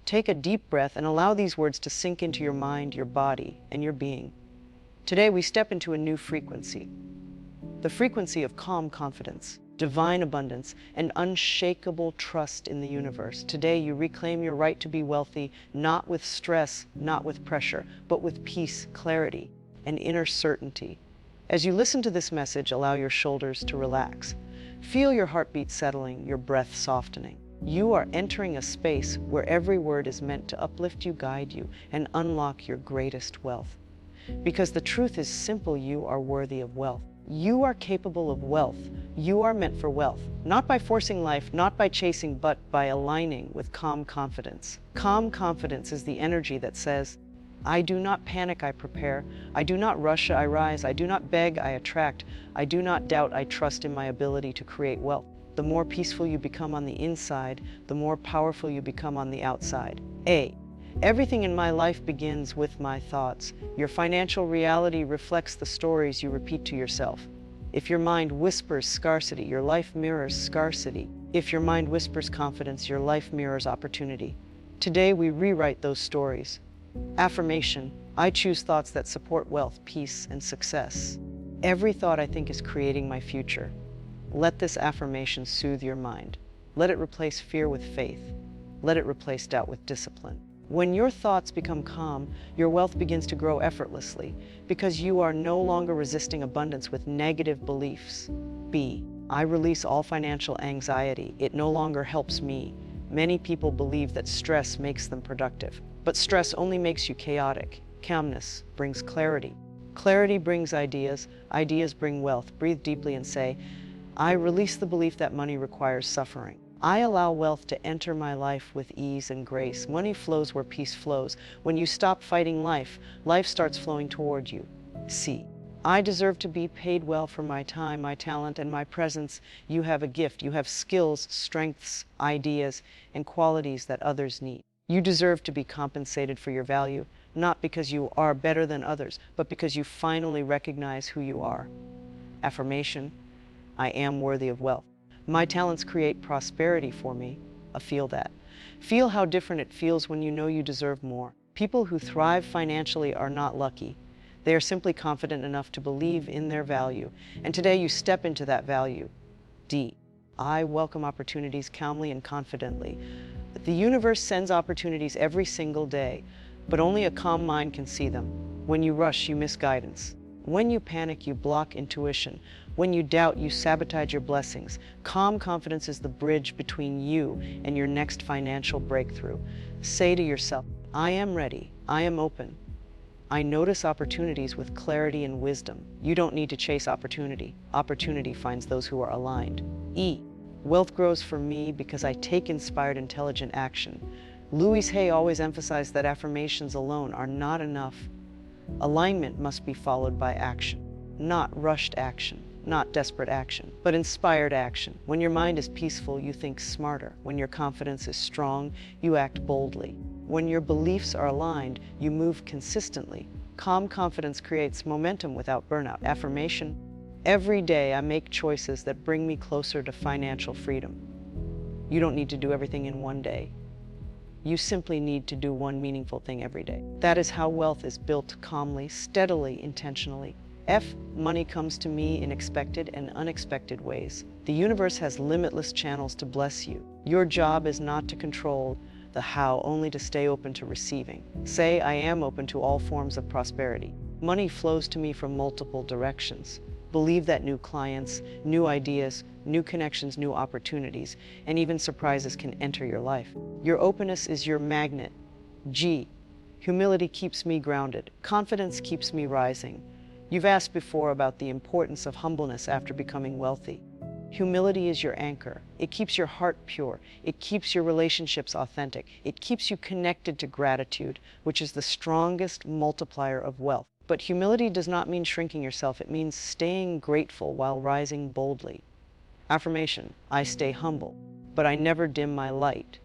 Take a deep breath and allow these words to sink into your mind, your body, and your being. Today, we step into a new frequency, the frequency of calm confidence, divine abundance, and unshakable trust in the universe. Today, you reclaim your right to be wealthy, not with stress, not with pressure, but with peace, clarity, and inner certainty. As you listen to this message, allow your shoulders to relax. Feel your heartbeat settling, your breath softening. You are entering a space where every word is meant to uplift you, guide you, and unlock your greatest wealth. Because the truth is simple, you are worthy of wealth. You are capable of wealth. You are meant for wealth, not by forcing life, not by chasing, but by aligning with calm confidence. Calm confidence is the energy that says, I do not panic, I prepare. I do not rush, I rise. I do not beg, I attract. I do not doubt, I trust in my ability to create wealth. The more peaceful you become on the inside, the more powerful you become on the outside. Everything in my life begins with my thoughts. Your financial reality reflects the stories you repeat to yourself. If your mind whispers scarcity, your life mirrors scarcity. If your mind whispers confidence, your life mirrors opportunity. Today, we rewrite those stories. Affirmation: I choose thoughts that support wealth, peace, and success. Every thought I think is creating my future. Let this affirmation soothe your mind. Let it replace fear with faith. Let it replace doubt with discipline. When your thoughts become calm, your wealth begins to grow effortlessly because you are no longer resisting abundance with negative beliefs. I release all financial anxiety. It no longer helps me. Many people believe that stress makes them productive, but stress only makes you chaotic. Calmness brings clarity. Clarity brings ideas. Ideas bring wealth. Breathe deeply and say, I release the belief that money requires suffering. I allow wealth to enter my life with ease and grace. Money flows where peace flows. When you stop fighting life, life starts flowing toward you. I deserve to be paid well for my time, my talent, and my presence. You have a gift. You have skills, strengths, ideas, and qualities that others need. You deserve to be compensated for your value, not because you are better than others, but because you finally recognize who you are. Affirmation: I am worthy of wealth. My talents create prosperity for me. Feel that. Feel how different it feels when you know you deserve more. People who thrive financially are not lucky. They are simply confident enough to believe in their value. And today you step into that value. I welcome opportunities calmly and confidently. The universe sends opportunities every single day, but only a calm mind can see them. When you rush, you miss guidance. When you panic, you block intuition. When you doubt, you sabotage your blessings. Calm confidence is the bridge between you and your next financial breakthrough. Say to yourself, I am ready. I am open. I notice opportunities with clarity and wisdom. You don't need to chase opportunity. Opportunity finds those who are aligned. Wealth grows for me because I take inspired, intelligent action. Louise Hay always emphasized that affirmations alone are not enough. Alignment must be followed by action, not rushed action, not desperate action, but inspired action. When your mind is peaceful, you think smarter. When your confidence is strong, you act boldly. When your beliefs are aligned, you move consistently. Calm confidence creates momentum without burnout. Affirmation: every day I make choices that bring me closer to financial freedom. You don't need to do everything in one day. You simply need to do one meaningful thing every day. That is how wealth is built: calmly, steadily, intentionally. Money comes to me in expected and unexpected ways. The universe has limitless channels to bless you. Your job is not to control the how, only to stay open to receiving. Say, I am open to all forms of prosperity. Money flows to me from multiple directions. Believe that new clients, new ideas, new connections, new opportunities, and even surprises can enter your life. Your openness is your magnet. Humility keeps me grounded. Confidence keeps me rising. You've asked before about the importance of humbleness after becoming wealthy. Humility is your anchor. It keeps your heart pure. It keeps your relationships authentic. It keeps you connected to gratitude, which is the strongest multiplier of wealth. But humility does not mean shrinking yourself. It means staying grateful while rising boldly. Affirmation: I stay humble, but I never dim my light.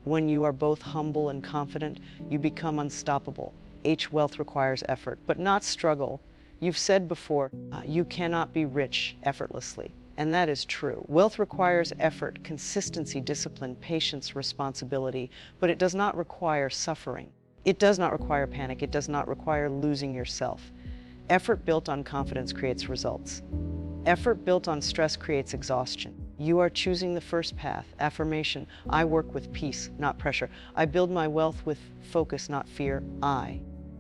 When you are both humble and confident, you become unstoppable. Wealth requires effort, but not struggle. You've said before, you cannot be rich effortlessly. And that is true. Wealth requires effort, consistency, discipline, patience, responsibility, but it does not require suffering. It does not require panic. It does not require losing yourself. Effort built on confidence creates results. Effort built on stress creates exhaustion. You are choosing the first path. Affirmation: I work with peace, not pressure. I build my wealth with focus, not fear.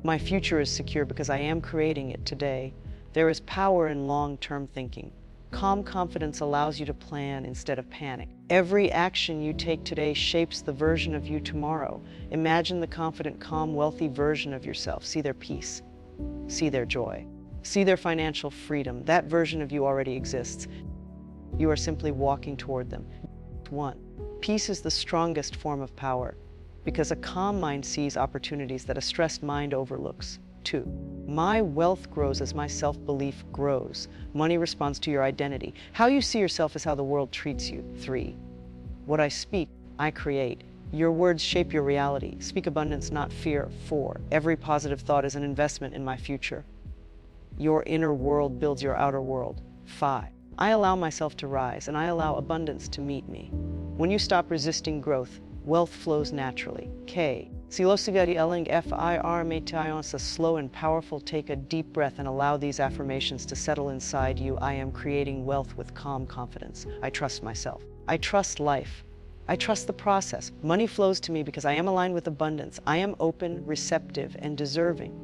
My future is secure because I am creating it today. There is power in long-term thinking. Calm confidence allows you to plan instead of panic. Every action you take today shapes the version of you tomorrow. Imagine the confident, calm, wealthy version of yourself. See their peace. See their joy. See their financial freedom. That version of you already exists. You are simply walking toward them. 1. Peace is the strongest form of power because a calm mind sees opportunities that a stressed mind overlooks. 2. My wealth grows as my self-belief grows. Money responds to your identity. How you see yourself is how the world treats you. 3. What I speak, I create. Your words shape your reality. Speak abundance, not fear. 4. Every positive thought is an investment in my future. Your inner world builds your outer world. 5. I allow myself to rise, and I allow abundance to meet me. When you stop resisting growth, wealth flows naturally. K. Silosigadi eling fir metions, a slow and powerful. Take a deep breath and allow these affirmations to settle inside you. I am creating wealth with calm confidence. I trust myself. I trust life. I trust the process. Money flows to me because I am aligned with abundance. I am open, receptive, and deserving.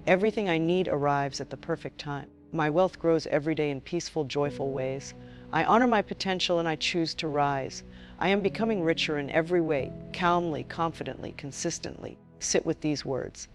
Everything I need arrives at the perfect time. My wealth grows every day in peaceful, joyful ways. I honor my potential and I choose to rise. I am becoming richer in every way, calmly, confidently, consistently. Sit with these words.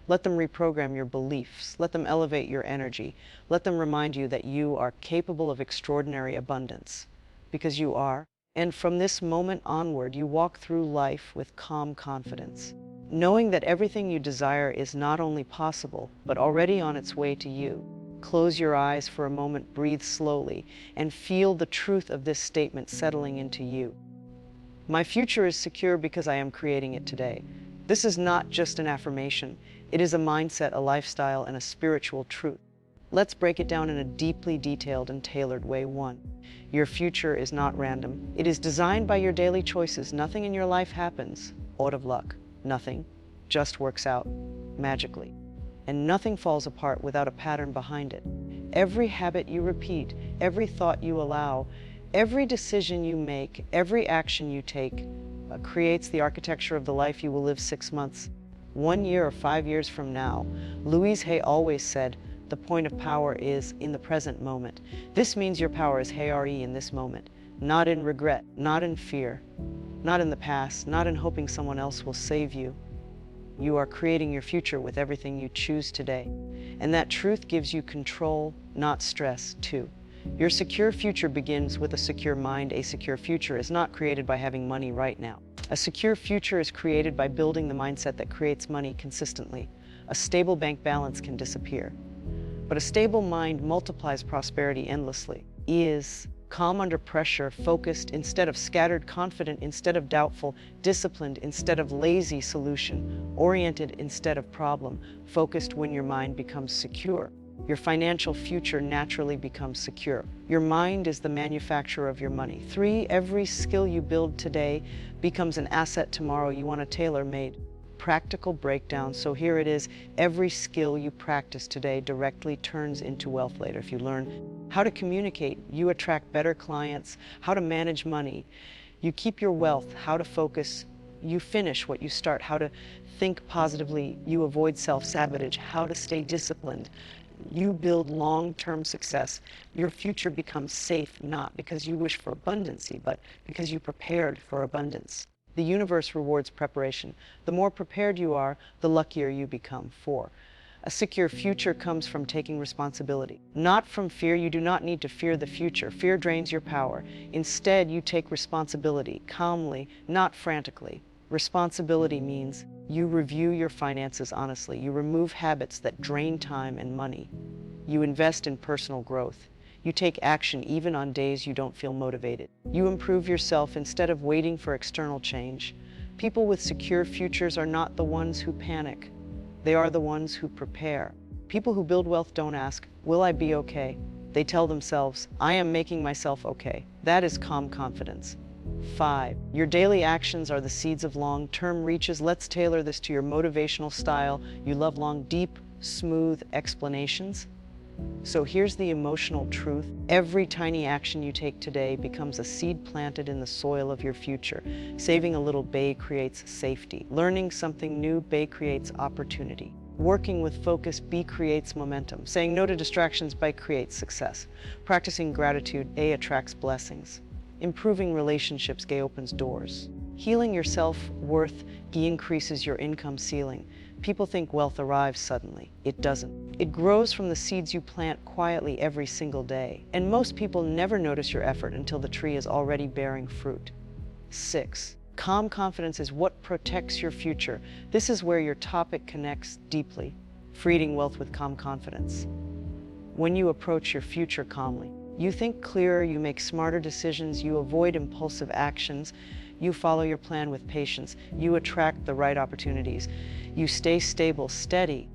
Let them reprogram your beliefs. Let them elevate your energy. Let them remind you that you are capable of extraordinary abundance. Because you are. And from this moment onward, you walk through life with calm confidence, knowing that everything you desire is not only possible, but already on its way to you. Close your eyes for a moment, breathe slowly, and feel the truth of this statement settling into you. My future is secure because I am creating it today. This is not just an affirmation. It is a mindset, a lifestyle, and a spiritual truth. Let's break it down in a deeply detailed and tailored way. 1. Your future is not random. It is designed by your daily choices. Nothing in your life happens out of luck. Nothing just works out magically. And nothing falls apart without a pattern behind it. Every habit you repeat, every thought you allow, every decision you make, every action you take creates the architecture of the life you will live 6 months, 1 year, or 5 years from now. Louise Hay always said, the point of power is in the present moment. This means your power is in this moment, not in regret, not in fear, not in the past, not in hoping someone else will save you. You are creating your future with everything you choose today. And that truth gives you control, not stress. 2. Your secure future begins with a secure mind. A secure future is not created by having money right now. A secure future is created by building the mindset that creates money consistently. A stable bank balance can disappear, but a stable mind multiplies prosperity endlessly. E is calm under pressure, focused instead of scattered, confident instead of doubtful, disciplined instead of lazy, solution oriented instead of problem focused. When your mind becomes secure, your financial future naturally becomes secure. Your mind is the manufacturer of your money. 3. Every skill you build today becomes an asset tomorrow. You want a tailor-made practical breakdown. So here it is. Every skill you practice today directly turns into wealth later. If you learn how to communicate, you attract better clients. How to manage money, you keep your wealth. How to focus, you finish what you start. How to think positively, you avoid self-sabotage. How to stay disciplined, you build long-term success. Your future becomes safe, not because you wish for abundancy, but because you prepared for abundance. The universe rewards preparation. The more prepared you are, the luckier you become. 4. A secure future comes from taking responsibility, not from fear. You do not need to fear the future. Fear drains your power. Instead, you take responsibility calmly, not frantically. Responsibility means you review your finances honestly. You remove habits that drain time and money. You invest in personal growth. You take action even on days you don't feel motivated. You improve yourself instead of waiting for external change. People with secure futures are not the ones who panic. They are the ones who prepare. People who build wealth don't ask, will I be okay? They tell themselves, I am making myself okay. That is calm confidence. 5. Your daily actions are the seeds of long-term reaches. Let's tailor this to your motivational style. You love long, deep, smooth explanations. So here's the emotional truth. Every tiny action you take today becomes a seed planted in the soil of your future. Saving a little bay creates safety. Learning something new, bay creates opportunity. Working with focus, B creates momentum. Saying no to distractions, B creates success. Practicing gratitude, A attracts blessings. Improving relationships, G opens doors. Healing your self-worth, G increases your income ceiling. People think wealth arrives suddenly. It doesn't. It grows from the seeds you plant quietly every single day. And most people never notice your effort until the tree is already bearing fruit. 6. Calm confidence is what protects your future. This is where your topic connects deeply. Creating wealth with calm confidence. When you approach your future calmly, you think clearer, you make smarter decisions, you avoid impulsive actions, you follow your plan with patience, you attract the right opportunities, you stay stable, steady.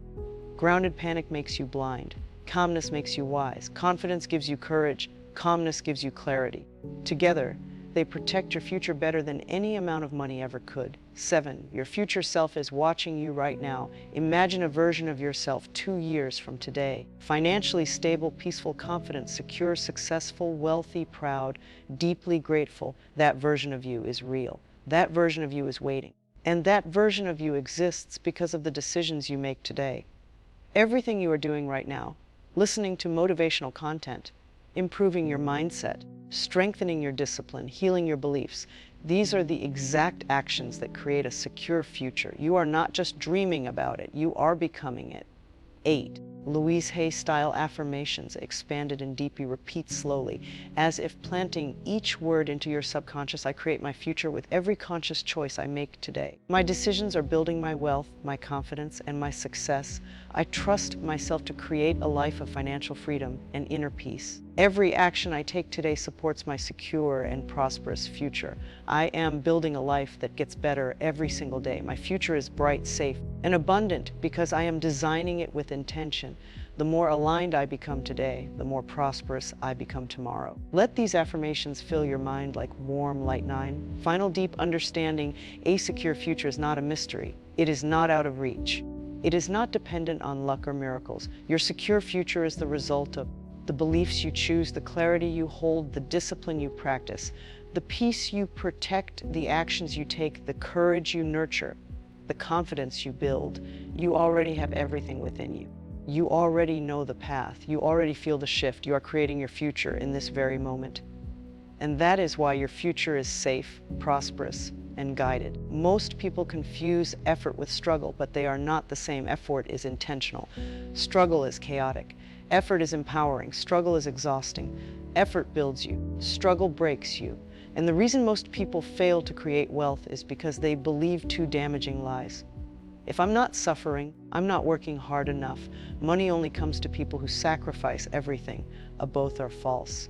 Grounded panic makes you blind. Calmness makes you wise. Confidence gives you courage. Calmness gives you clarity. Together, they protect your future better than any amount of money ever could. 7. Your future self is watching you right now. Imagine a version of yourself 2 years from today. Financially stable, peaceful, confident, secure, successful, wealthy, proud, deeply grateful. That version of you is real. That version of you is waiting. And that version of you exists because of the decisions you make today. Everything you are doing right now, listening to motivational content, improving your mindset, strengthening your discipline, healing your beliefs. These are the exact actions that create a secure future. You are not just dreaming about it, you are becoming it. 8. Louise Hay style affirmations, expanded and deeply. Repeat slowly, as if planting each word into your subconscious. I create my future with every conscious choice I make today. My decisions are building my wealth, my confidence, and my success. I trust myself to create a life of financial freedom and inner peace. Every action I take today supports my secure and prosperous future. I am building a life that gets better every single day. My future is bright, safe, and abundant because I am designing it with intention. The more aligned I become today, the more prosperous I become tomorrow. Let these affirmations fill your mind like warm light. 9. Final deep understanding. A secure future is not a mystery. It is not out of reach. It is not dependent on luck or miracles. Your secure future is the result of the beliefs you choose, the clarity you hold, the discipline you practice, the peace you protect, the actions you take, the courage you nurture, the confidence you build. You already have everything within you. You already know the path. You already feel the shift. You are creating your future in this very moment. And that is why your future is safe, prosperous, and guided. Most people confuse effort with struggle, but they are not the same. Effort is intentional. Struggle is chaotic. Effort is empowering. Struggle is exhausting. Effort builds you. Struggle breaks you. And the reason most people fail to create wealth is because they believe two damaging lies. If I'm not suffering, I'm not working hard enough. Money only comes to people who sacrifice everything. Both are false.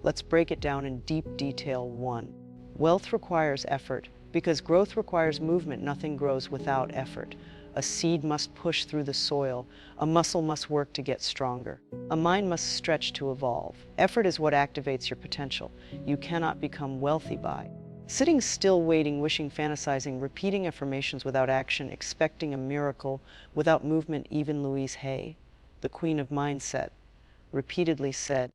Let's break it down in deep detail. 1. Wealth requires effort because growth requires movement. Nothing grows without effort. A seed must push through the soil. A muscle must work to get stronger. A mind must stretch to evolve. Effort is what activates your potential. You cannot become wealthy by sitting still, waiting, wishing, fantasizing, repeating affirmations without action, expecting a miracle without movement. Even Louise Hay, the queen of mindset, repeatedly said,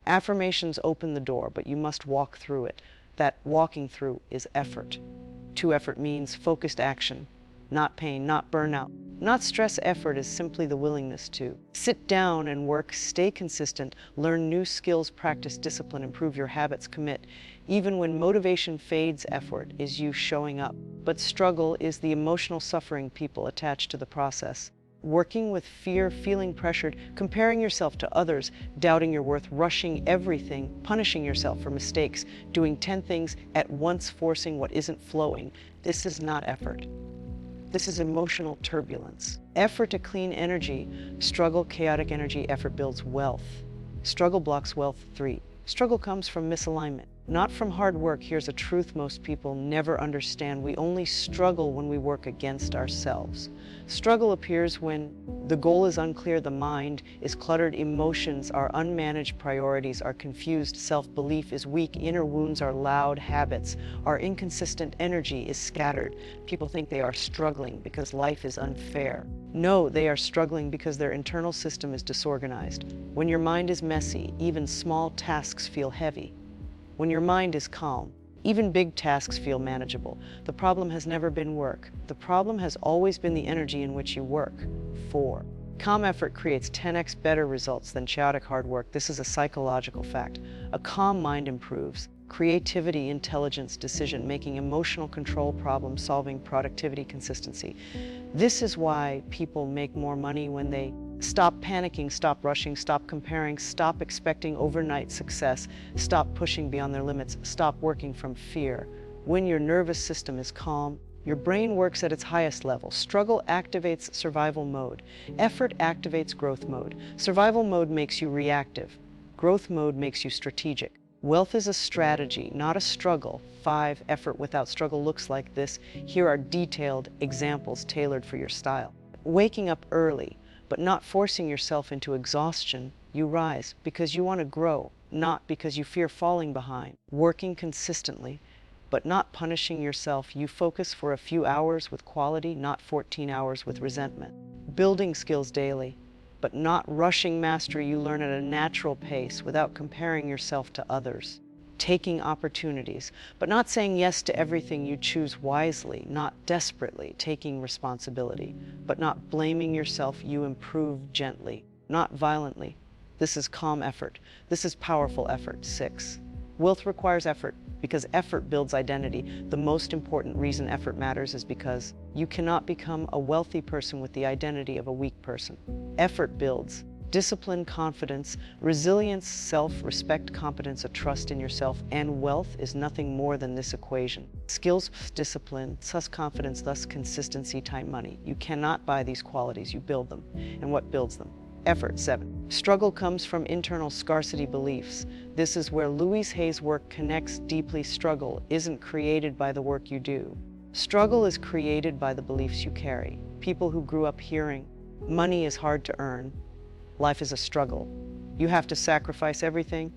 affirmations open the door, but you must walk through it. That walking through is effort. 2. Effort means focused action, not pain, not burnout, not stress. Effort is simply the willingness to sit down and work, stay consistent, learn new skills, practice discipline, improve your habits, commit. Even when motivation fades, effort is you showing up. But struggle is the emotional suffering people attach to the process. Working with fear, feeling pressured, comparing yourself to others, doubting your worth, rushing everything, punishing yourself for mistakes, doing 10 things at once, forcing what isn't flowing. This is not effort. This is emotional turbulence. Effort to clean energy, struggle, chaotic energy. Effort builds wealth. Struggle blocks wealth. 3. Struggle comes from misalignment. Not from hard work. Here's a truth most people never understand. We only struggle when we work against ourselves. Struggle appears when the goal is unclear, the mind is cluttered, emotions are unmanaged, priorities are confused, self-belief is weak, inner wounds are loud, habits are inconsistent, energy is scattered. People think they are struggling because life is unfair. No, they are struggling because their internal system is disorganized. When your mind is messy, even small tasks feel heavy. When your mind is calm, even big tasks feel manageable. The problem has never been work. The problem has always been the energy in which you work. 4. Calm effort creates 10x better results than chaotic hard work. This is a psychological fact. A calm mind improves creativity, intelligence, decision-making, emotional control, problem-solving, productivity, consistency. This is why people make more money when they stop panicking, stop rushing, stop comparing, stop expecting overnight success, stop pushing beyond their limits, stop working from fear. When your nervous system is calm, your brain works at its highest level. Struggle activates survival mode. Effort activates growth mode. Survival mode makes you reactive. Growth mode makes you strategic. Wealth is a strategy, not a struggle. 5. Effort without struggle looks like this. Here are detailed examples tailored for your style. Waking up early, but not forcing yourself into exhaustion. You rise because you want to grow, not because you fear falling behind. Working consistently, but not punishing yourself. You focus for a few hours with quality, not 14 hours with resentment. Building skills daily, but not rushing mastery. You learn at a natural pace without comparing yourself to others. Taking opportunities, but not saying yes to everything. You choose wisely, not desperately. Taking responsibility, but not blaming yourself. You improve gently, not violently. This is calm effort. This is powerful effort. 6. Wealth requires effort because effort builds identity. The most important reason effort matters is because you cannot become a wealthy person with the identity of a weak person. Effort builds discipline, confidence, resilience, self-respect, competence, a trust in yourself, and wealth is nothing more than this equation. Skills, discipline, thus confidence, thus consistency, time, money. You cannot buy these qualities, you build them. And what builds them? Effort. 7. Struggle comes from internal scarcity beliefs. This is where Louise Hay's work connects deeply. Struggle isn't created by the work you do. Struggle is created by the beliefs you carry. People who grew up hearing, money is hard to earn, life is a struggle, you have to sacrifice everything,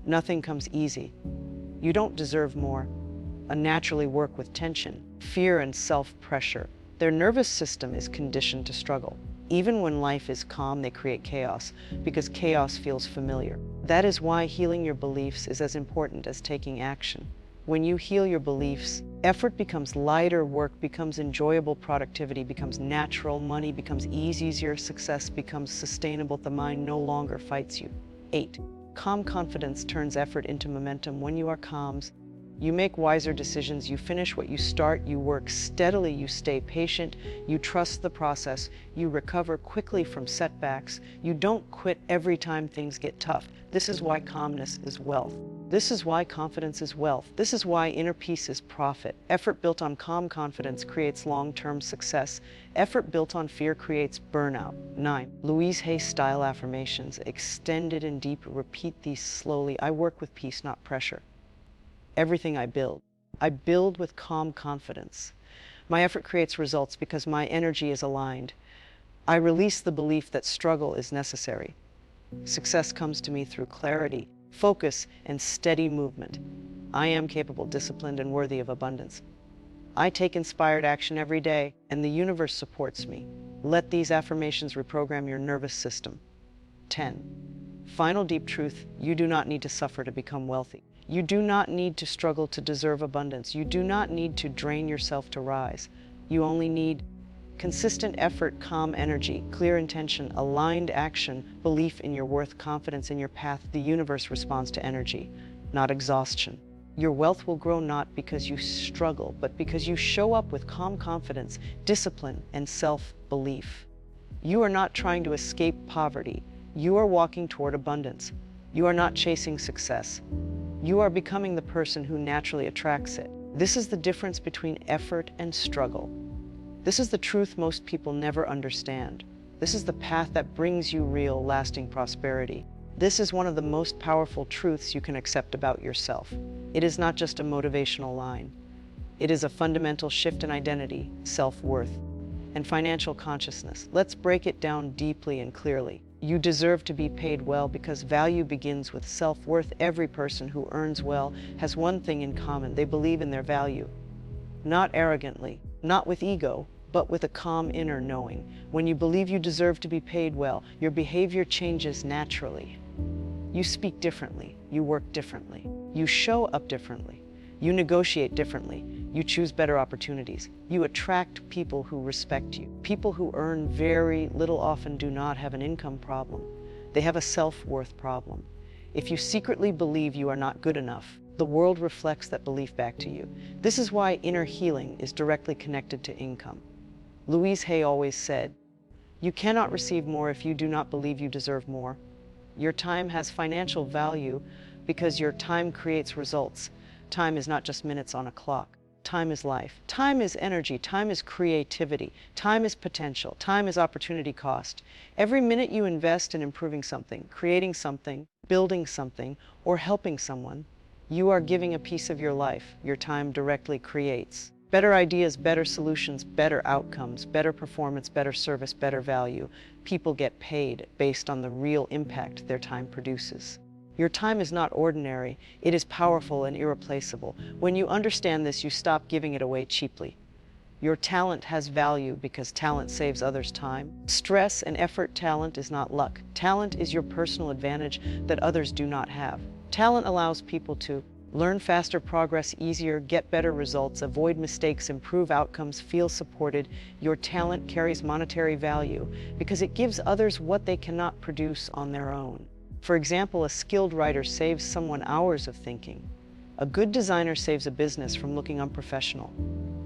nothing comes easy, you don't deserve more, unnaturally work with tension, fear, and self-pressure. Their nervous system is conditioned to struggle. Even when life is calm, they create chaos because chaos feels familiar. That is why healing your beliefs is as important as taking action. When you heal your beliefs, effort becomes lighter, work becomes enjoyable, productivity becomes natural, money becomes easier, success becomes sustainable, the mind no longer fights you. 8. Calm confidence turns effort into momentum. When you are calm, you make wiser decisions, you finish what you start, you work steadily, you stay patient, you trust the process, you recover quickly from setbacks, you don't quit every time things get tough. This is why calmness is wealth. This is why confidence is wealth. This is why inner peace is profit. Effort built on calm confidence creates long-term success. Effort built on fear creates burnout. 9. Louise Hay style affirmations, extended and deep. Repeat these slowly. I work with peace, not pressure. Everything I build with calm confidence. My effort creates results because my energy is aligned. I release the belief that struggle is necessary. Success comes to me through clarity, focus, and steady movement. I am capable, disciplined, and worthy of abundance. I take inspired action every day, and the universe supports me. Let these affirmations reprogram your nervous system. 10. Final deep truth: you do not need to suffer to become wealthy. You do not need to struggle to deserve abundance. You do not need to drain yourself to rise. You only need consistent effort, calm energy, clear intention, aligned action, belief in your worth, confidence in your path. The universe responds to energy, not exhaustion. Your wealth will grow not because you struggle, but because you show up with calm confidence, discipline, and self-belief. You are not trying to escape poverty. You are walking toward abundance. You are not chasing success. You are becoming the person who naturally attracts it. This is the difference between effort and struggle. This is the truth most people never understand. This is the path that brings you real, lasting prosperity. This is one of the most powerful truths you can accept about yourself. It is not just a motivational line. It is a fundamental shift in identity, self-worth, and financial consciousness. Let's break it down deeply and clearly. You deserve to be paid well because value begins with self-worth. Every person who earns well has one thing in common: they believe in their value. Not arrogantly, not with ego, but with a calm inner knowing. When you believe you deserve to be paid well, your behavior changes naturally. You speak differently, you work differently, you show up differently, you negotiate differently, you choose better opportunities, you attract people who respect you. People who earn very little often do not have an income problem. They have a self-worth problem. If you secretly believe you are not good enough, the world reflects that belief back to you. This is why inner healing is directly connected to income. Louise Hay always said, "You cannot receive more if you do not believe you deserve more." Your time has financial value because your time creates results. Time is not just minutes on a clock. Time is life. Time is energy. Time is creativity. Time is potential. Time is opportunity cost. Every minute you invest in improving something, creating something, building something, or helping someone, you are giving a piece of your life. Your time directly creates better ideas, better solutions, better outcomes, better performance, better service, better value. People get paid based on the real impact their time produces. Your time is not ordinary, it is powerful and irreplaceable. When you understand this, you stop giving it away cheaply. Your talent has value because talent saves others time. Stress and effort. Talent is not luck. Talent is your personal advantage that others do not have. Talent allows people to learn faster, progress easier, get better results, avoid mistakes, improve outcomes, feel supported. Your talent carries monetary value because it gives others what they cannot produce on their own. For example, a skilled writer saves someone hours of thinking. A good designer saves a business from looking unprofessional.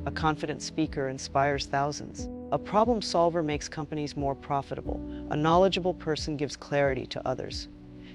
A confident speaker inspires thousands. A problem solver makes companies more profitable. A knowledgeable person gives clarity to others.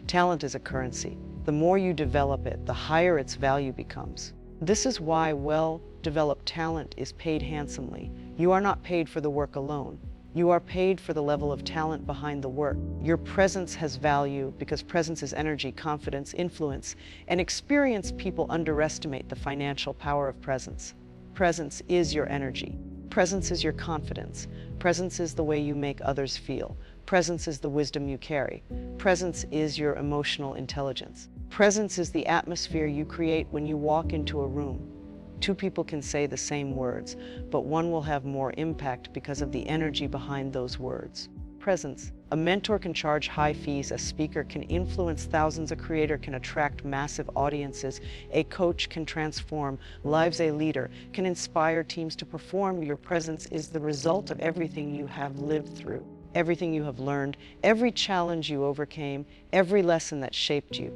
Talent is a currency. The more you develop it, the higher its value becomes. This is why well-developed talent is paid handsomely. You are not paid for the work alone. You are paid for the level of talent behind the work. Your presence has value because presence is energy, confidence, influence, and experienced people underestimate the financial power of presence. Presence is your energy. Presence is your confidence. Presence is the way you make others feel. Presence is the wisdom you carry. Presence is your emotional intelligence. Presence is the atmosphere you create when you walk into a room. Two people can say the same words, but one will have more impact because of the energy behind those words. Presence. A mentor can charge high fees, a speaker can influence thousands, a creator can attract massive audiences, a coach can transform lives, a leader can inspire teams to perform. Your presence is the result of everything you have lived through, everything you have learned, every challenge you overcame, every lesson that shaped you.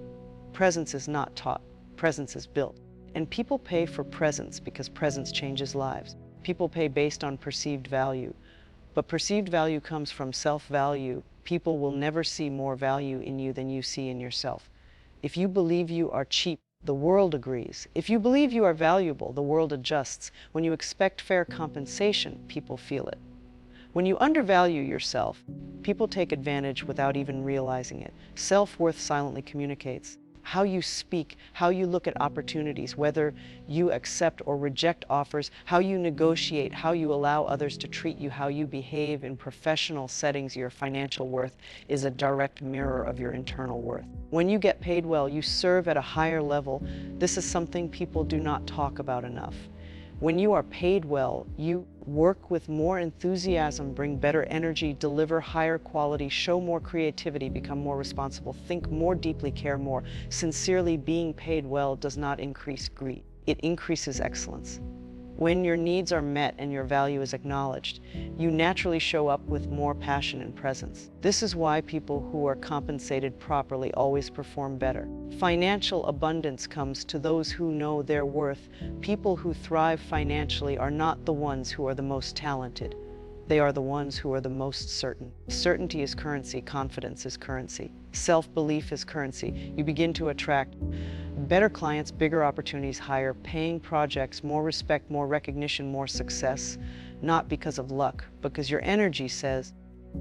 Presence is not taught, presence is built. And people pay for presence because presence changes lives. People pay based on perceived value, but perceived value comes from self-value. People will never see more value in you than you see in yourself. If you believe you are cheap, the world agrees. If you believe you are valuable, the world adjusts. When you expect fair compensation, people feel it. When you undervalue yourself, people take advantage without even realizing it. Self-worth silently communicates. How you speak, how you look at opportunities, whether you accept or reject offers, how you negotiate, how you allow others to treat you, how you behave in professional settings. Your financial worth is a direct mirror of your internal worth. When you get paid well, you serve at a higher level. This is something people do not talk about enough. When you are paid well, you work with more enthusiasm, bring better energy, deliver higher quality, show more creativity, become more responsible, think more deeply, care more sincerely. Being paid well does not increase greed. It increases excellence. When your needs are met and your value is acknowledged, you naturally show up with more passion and presence. This is why people who are compensated properly always perform better. Financial abundance comes to those who know their worth. People who thrive financially are not the ones who are the most talented. They are the ones who are the most certain. Certainty is currency. Confidence is currency. Self-belief is currency. You begin to attract better clients, bigger opportunities, higher paying projects, more respect, more recognition, more success, not because of luck, because your energy says,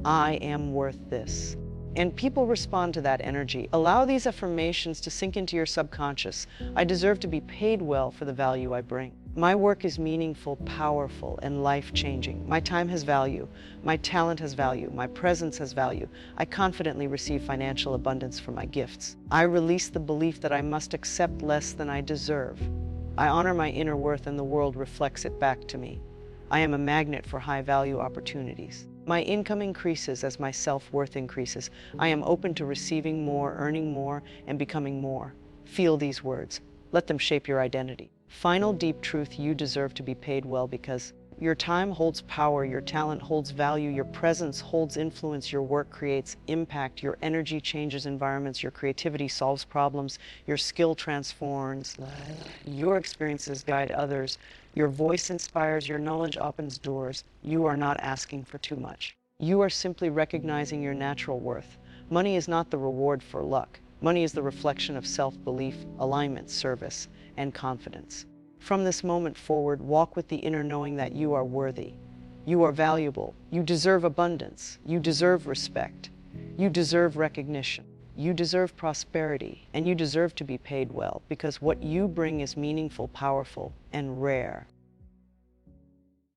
I am worth this. And people respond to that energy. Allow these affirmations to sink into your subconscious. I deserve to be paid well for the value I bring. My work is meaningful, powerful, and life-changing. My time has value. My talent has value. My presence has value. I confidently receive financial abundance from my gifts. I release the belief that I must accept less than I deserve. I honor my inner worth and the world reflects it back to me. I am a magnet for high-value opportunities. My income increases as my self-worth increases. I am open to receiving more, earning more, and becoming more. Feel these words. Let them shape your identity. Final deep truth: you deserve to be paid well because your time holds power, your talent holds value, your presence holds influence, your work creates impact, your energy changes environments, your creativity solves problems, your skill transforms, your experiences guide others, your voice inspires, your knowledge opens doors. You are not asking for too much. You are simply recognizing your natural worth. Money is not the reward for luck. Money is the reflection of self-belief, alignment, service, and confidence. From this moment forward, walk with the inner knowing that you are worthy. You are valuable. You deserve abundance. You deserve respect. You deserve recognition. You deserve prosperity. And you deserve to be paid well because what you bring is meaningful, powerful, and rare.